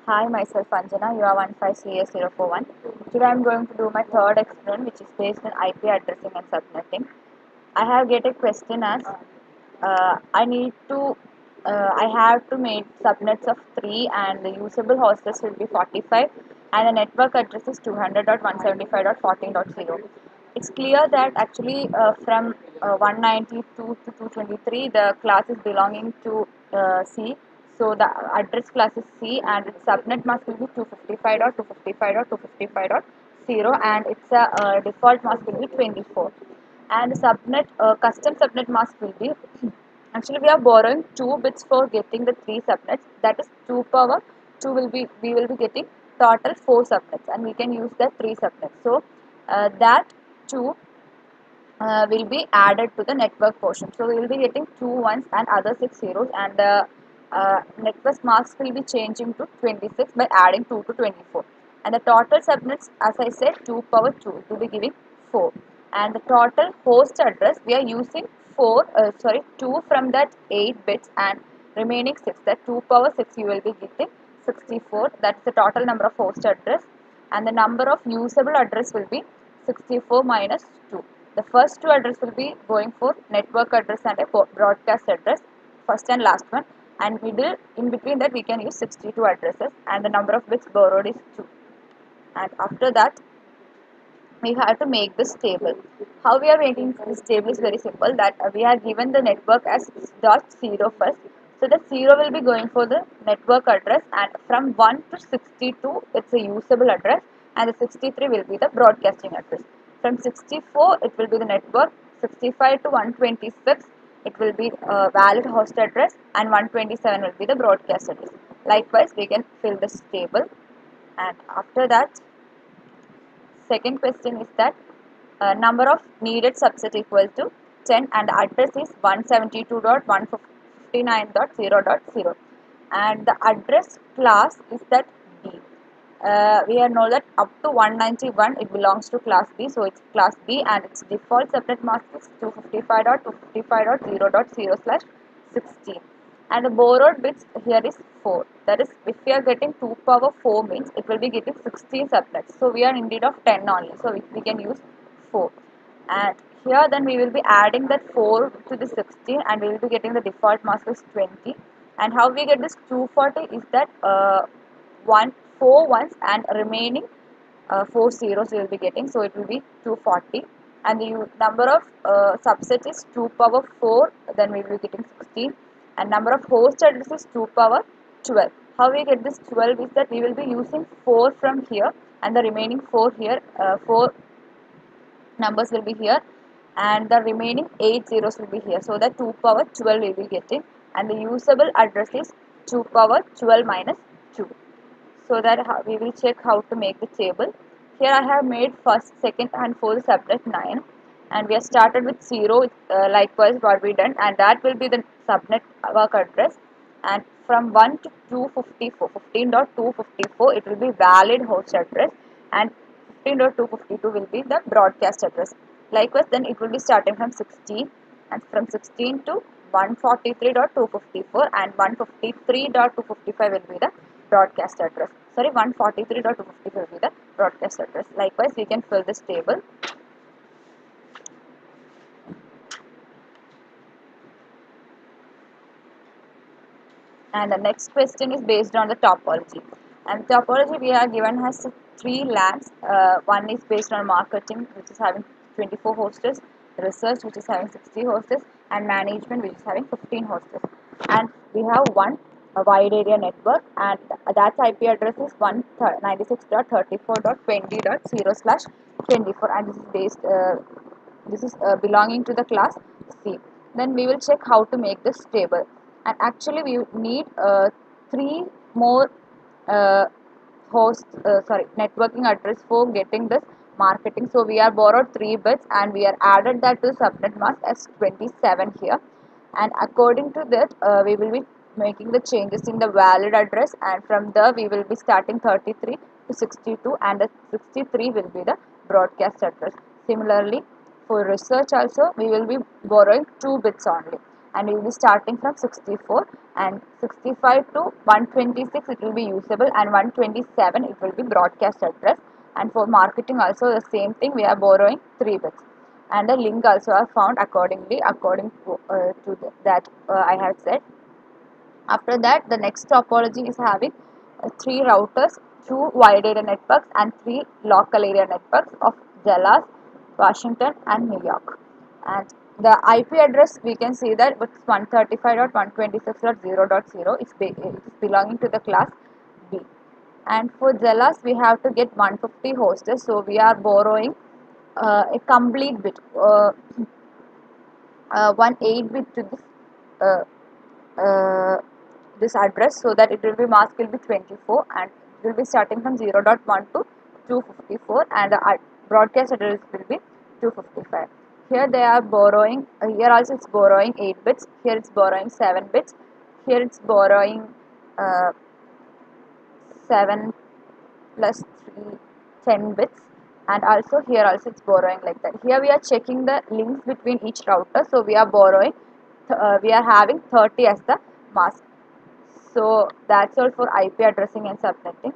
Hi, myself Anjana, UR15CS041. Today I am going to do my third experiment, which is based on IP addressing and subnetting. I have get a question as I need to I have to make subnets of 3 and the usable hosts will be 45 and the network address is 200.175.14.0. It's clear that actually from 192 to 223 the class is belonging to C. So the address class is C and its subnet mask will be 255.255.255.0 and its default mask will be 24 and the subnet custom subnet mask will be actually we are borrowing 2 bits for getting the 3 subnets, that is 2 power 2 will be we will be getting total 4 subnets and we can use the 3 subnets. So that 2 will be added to the network portion. So we will be getting 2 ones and other 6 zeros and the network masks will be changing to 26 by adding 2 to 24. And the total subnets, as I said, 2 power 2 will be giving 4. And the total host address we are using 2 from that 8 bits and remaining 6, that 2 power 6 you will be getting 64. That's the total number of host address and the number of usable address will be 64 minus 2. The first two address will be going for network address and a broadcast address, first and last one, and middle in between that we can use 62 addresses and the number of bits borrowed is 2. And after that we have to make this table. How we are making this table is very simple, that we have given the network as dot 0 first. So the 0 will be going for the network address and from 1 to 62 it's a usable address and the 63 will be the broadcasting address. From 64 it will be the network, 65 to 126 it will be a valid host address and 127 will be the broadcast address. Likewise we can fill this table and after that second question is that number of needed subset equal to 10 and the address is 172.159.0.0 and the address class is that B. We know that up to 191 it belongs to class B, so it's class B and its default subnet mask is 255.255.0.0/16 and the borrowed bits here is 4. That is, if we are getting 2 power 4 means it will be getting 16 subnets. So we are in need of 10 only. So we can use 4. And here then we will be adding that 4 to the 16 and we will be getting the default mask is 20. And how we get this 240 is that 4 ones and remaining 4 zeros we will be getting. So it will be 240 and the number of subset is 2 power 4, then we will be getting 16 and number of host addresses is 2 power 12. How we get this 12 is that we will be using 4 from here and the remaining 4 here, 4 numbers will be here and the remaining 8 zeros will be here. So the 2 power 12 we will be getting and the usable address is 2 power 12 minus 2. So that we will check how to make the table. Here I have made first, second and fourth subnet 9 and we have started with 0 likewise what we done and that will be the subnet work address and from 1 to 254, 15.254 it will be valid host address and 15.252 will be the broadcast address. Likewise then it will be starting from 16 and from 16 to 143.254 and 153.255 will be the broadcast address. Sorry, 143.255 will be the broadcast address. Likewise, we can fill this table. And the next question is based on the topology. And topology we are given has 3 LANs. One is based on marketing, which is having 24 hosts, research, which is having 60 hosts, and management, which is having 15 hosts. And we have one a wide area network, and that IP address is 196.34.20.0/24, and this is based. This is belonging to the class C. Then we will check how to make this table. And actually we need 3 more uh, networking address for getting this marketing. So we are borrowed 3 bits and we are added that to subnet mask as 27 here. And according to that we will be making the changes in the valid address and from there we will be starting 33 to 62 and the 63 will be the broadcast address. Similarly, for research also we will be borrowing 2 bits only and we will be starting from 64, and 65 to 126 it will be usable, and 127 it will be broadcast address. And for marketing also the same thing, we are borrowing 3 bits, and the link also are found accordingly according to that I have said. After that, the next topology is having 3 routers, 2 wide area networks, and 3 local area networks of Dallas, Washington, and New York. And the IP address, we can see that it's 135.126.0.0. It's belonging to the class B. And for Dallas, we have to get 150 hosts, so we are borrowing a complete bit, one 8 bit to uh, uh, this address, so that it will be mask will be 24, and it will be starting from 0.1 to 254, and the broadcast address will be 255. Here they are borrowing, here also it's borrowing 8 bits, here it's borrowing 7 bits, here it's borrowing uh, 7 plus 3 10 bits, and also here also it's borrowing like that. Here we are checking the links between each router, so we are borrowing we are having 30 as the mask. So that's all for IP addressing and subnetting.